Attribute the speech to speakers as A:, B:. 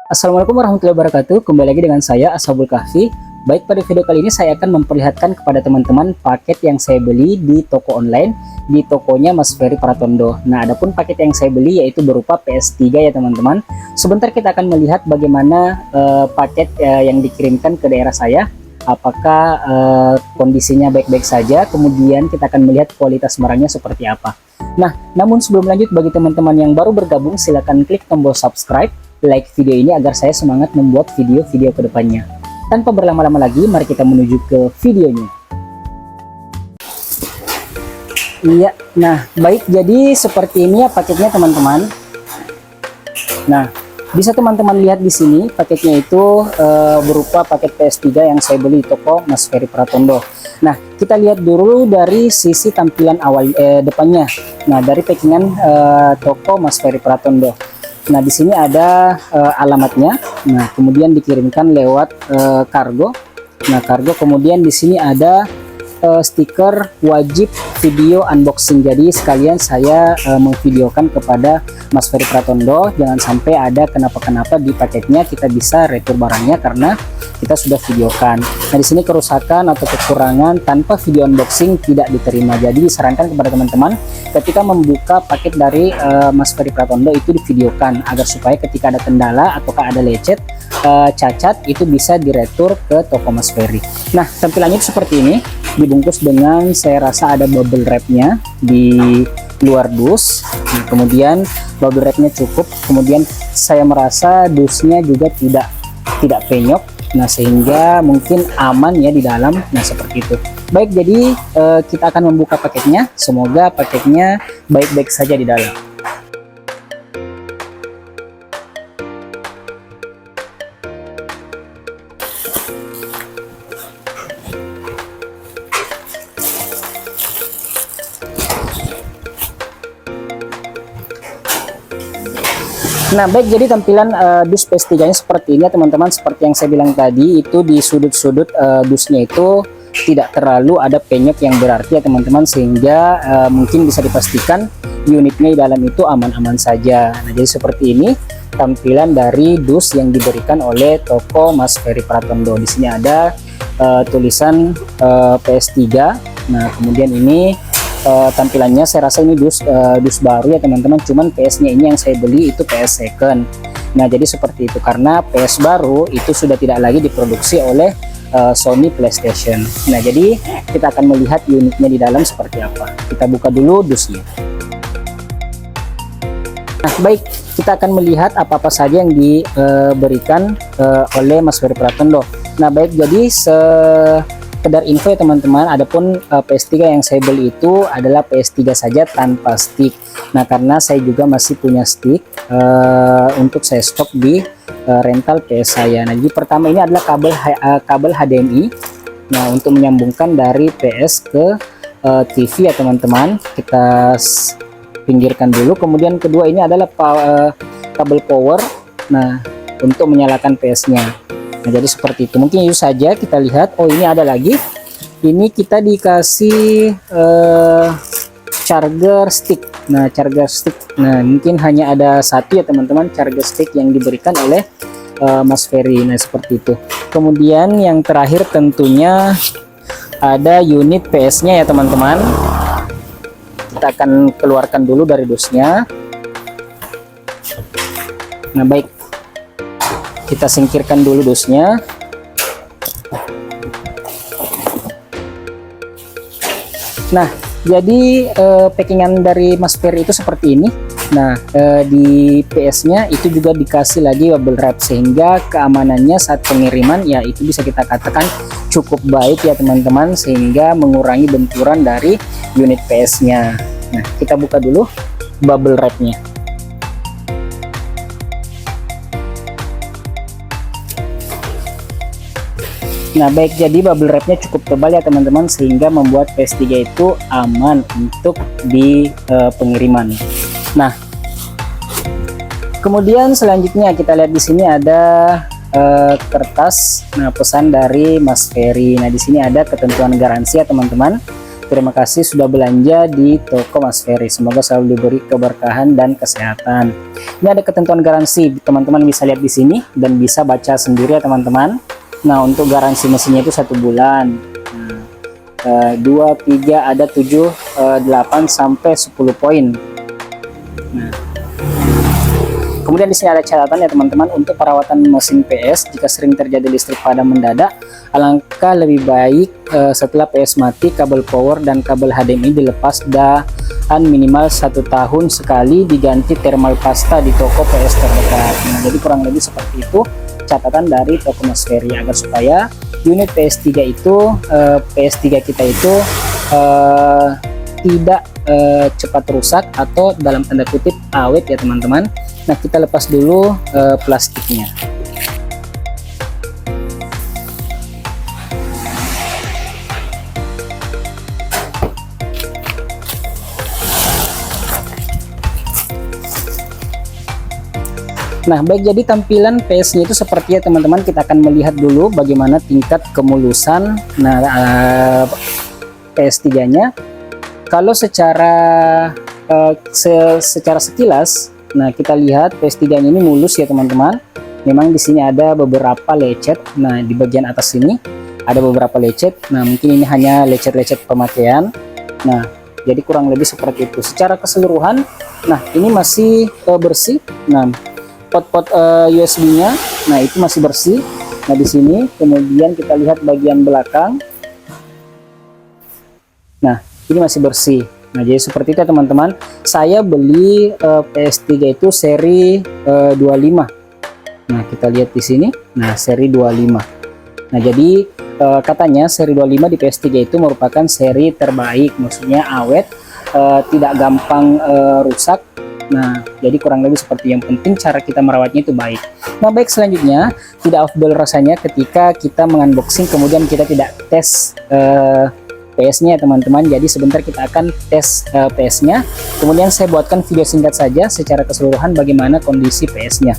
A: Assalamualaikum warahmatullahi wabarakatuh. Kembali lagi dengan saya Ashabul Kahfi. Baik, pada video kali ini saya akan memperlihatkan kepada teman-teman paket yang saya beli di toko online, di tokonya Mas Ferry Pratondo. Nah, adapun paket yang saya beli yaitu berupa PS3 ya teman-teman. Sebentar kita akan melihat bagaimana paket yang dikirimkan ke daerah saya. Apakah kondisinya baik-baik saja, kemudian kita akan melihat kualitas barangnya seperti apa. Nah, namun sebelum lanjut, bagi teman-teman yang baru bergabung, silahkan klik tombol subscribe, like video ini agar saya semangat membuat video-video kedepannya. Tanpa berlama-lama lagi, mari kita menuju ke videonya. Iya, nah baik, jadi seperti ini ya paketnya teman-teman. Nah, bisa teman-teman lihat di sini paketnya itu berupa paket PS3 yang saya beli di toko Mas Ferry Pratondo. Nah, kita lihat dulu dari sisi tampilan awal depannya. Nah, dari packingan toko Mas Ferry Pratondo. Nah, di sini ada alamatnya. Nah, kemudian dikirimkan lewat kargo. Nah, kargo, kemudian di sini ada stiker wajib video unboxing. Jadi sekalian saya memvideokan kepada Mas Ferry Pratondo, jangan sampai ada kenapa-kenapa di paketnya, kita bisa retur barangnya karena kita sudah videokan. Nah, di sini kerusakan atau kekurangan tanpa video unboxing tidak diterima. Jadi disarankan kepada teman-teman ketika membuka paket dari Mas Ferry Pratondo itu divideokan agar supaya ketika ada kendala ataukah ada lecet, cacat, itu bisa diretur ke toko Mas Ferry. Nah, tampilannya seperti ini, dibungkus dengan saya rasa ada bubble wrapnya di luar dus. Nah, kemudian bubble wrapnya cukup, kemudian saya merasa dusnya juga tidak penyok. Nah, sehingga mungkin aman ya di dalam. Nah, seperti itu. Baik, jadi kita akan membuka paketnya. Semoga paketnya baik-baik saja di dalam. Nah, baik, jadi tampilan dus PS3-nya seperti ini ya teman-teman. Seperti yang saya bilang tadi, itu di sudut-sudut dusnya itu tidak terlalu ada penyok yang berarti ya teman-teman, sehingga mungkin bisa dipastikan unitnya di dalam itu aman-aman saja. Nah, jadi seperti ini tampilan dari dus yang diberikan oleh toko Mas Ferry Pratondo. Di sini ada tulisan PS3. Nah, kemudian ini tampilannya saya rasa ini dus baru ya teman-teman, cuman PS-nya ini yang saya beli itu PS second. Nah, jadi seperti itu, karena PS baru itu sudah tidak lagi diproduksi oleh Sony PlayStation. Nah, jadi kita akan melihat unitnya di dalam seperti apa. Kita buka dulu dusnya. Nah, baik, kita akan melihat apa-apa saja yang diberikan oleh Mas Ferry Pratondo. Nah, baik, jadi sekedar info ya teman-teman, adapun PS3 yang saya beli itu adalah PS3 saja tanpa stick. Nah, karena saya juga masih punya stick untuk saya stok di rental PS saya. Nah, jadi pertama ini adalah kabel HDMI. Nah, untuk menyambungkan dari PS ke TV ya teman-teman, kita pinggirkan dulu. Kemudian kedua ini adalah kabel power. Nah, untuk menyalakan PS-nya. Nah, jadi seperti itu. Mungkin itu saja. Kita lihat. Oh, ini ada lagi. Ini kita dikasih charger stick. Nah, charger stick. Nah, mungkin hanya ada satu ya teman-teman, charger stick yang diberikan oleh Mas Ferry. Nah, seperti itu. Kemudian yang terakhir tentunya ada unit PS-nya ya teman-teman. Kita akan keluarkan dulu dari dusnya. Nah, baik. Kita singkirkan dulu dusnya. Nah, jadi packingan dari Mas Ferry itu seperti ini. Nah, di PS-nya itu juga dikasih lagi bubble wrap, sehingga keamanannya saat pengiriman ya itu bisa kita katakan cukup baik ya teman-teman, sehingga mengurangi benturan dari unit PS-nya. Nah, kita buka dulu bubble wrap-nya. Nah, baik, jadi bubble wrap-nya cukup tebal ya teman-teman, sehingga membuat PS3 itu aman untuk di pengiriman. Nah, kemudian selanjutnya kita lihat di sini ada kertas. Nah, pesan dari Mas Ferry. Nah, di sini ada ketentuan garansi ya teman-teman. Terima kasih sudah belanja di toko Mas Ferry. Semoga selalu diberi keberkahan dan kesehatan. Ini ada ketentuan garansi, teman-teman bisa lihat di sini dan bisa baca sendiri ya teman-teman. Nah, untuk garansi mesinnya itu 1 bulan. 2, 3, ada 7, 8 sampai 10 poin. Nah, kemudian di sini ada catatan ya teman-teman, untuk perawatan mesin PS jika sering terjadi listrik padam mendadak, alangkah lebih baik setelah PS mati kabel power dan kabel HDMI dilepas dan minimal 1 tahun sekali diganti thermal pasta di toko PS terdekat. Nah, jadi kurang lebih seperti itu catatan dari toko Mas Ferry, agar supaya unit PS3 itu PS3 kita itu tidak cepat rusak atau dalam tanda kutip awet ya teman-teman. Nah, kita lepas dulu plastiknya. Nah, baik, jadi tampilan PS-nya itu seperti ya teman-teman. Kita akan melihat dulu bagaimana tingkat kemulusan PS3-nya. Kalau secara sekilas, nah kita lihat PS3-nya ini mulus ya teman-teman. Memang di sini ada beberapa lecet. Nah, di bagian atas ini ada beberapa lecet. Nah, mungkin ini hanya lecet-lecet pemakaian. Nah, jadi kurang lebih seperti itu. Secara keseluruhan, nah ini masih bersih. Nah, pot-pot USB-nya, nah itu masih bersih. Nah, di sini kemudian kita lihat bagian belakang. Nah, ini masih bersih. Nah, jadi seperti itu ya teman-teman. Saya beli PS3 itu seri 25. Nah, kita lihat di sini. Nah, seri 25. Nah, jadi katanya seri 25 di PS3 itu merupakan seri terbaik, maksudnya awet, tidak gampang rusak. Nah, jadi kurang lebih seperti, yang penting cara kita merawatnya itu baik. Nah, baik, selanjutnya tidak afdol rasanya ketika kita mengunboxing kemudian kita tidak tes PS-nya ya teman-teman. Jadi sebentar kita akan tes PS-nya. Kemudian saya buatkan video singkat saja secara keseluruhan bagaimana kondisi PS-nya.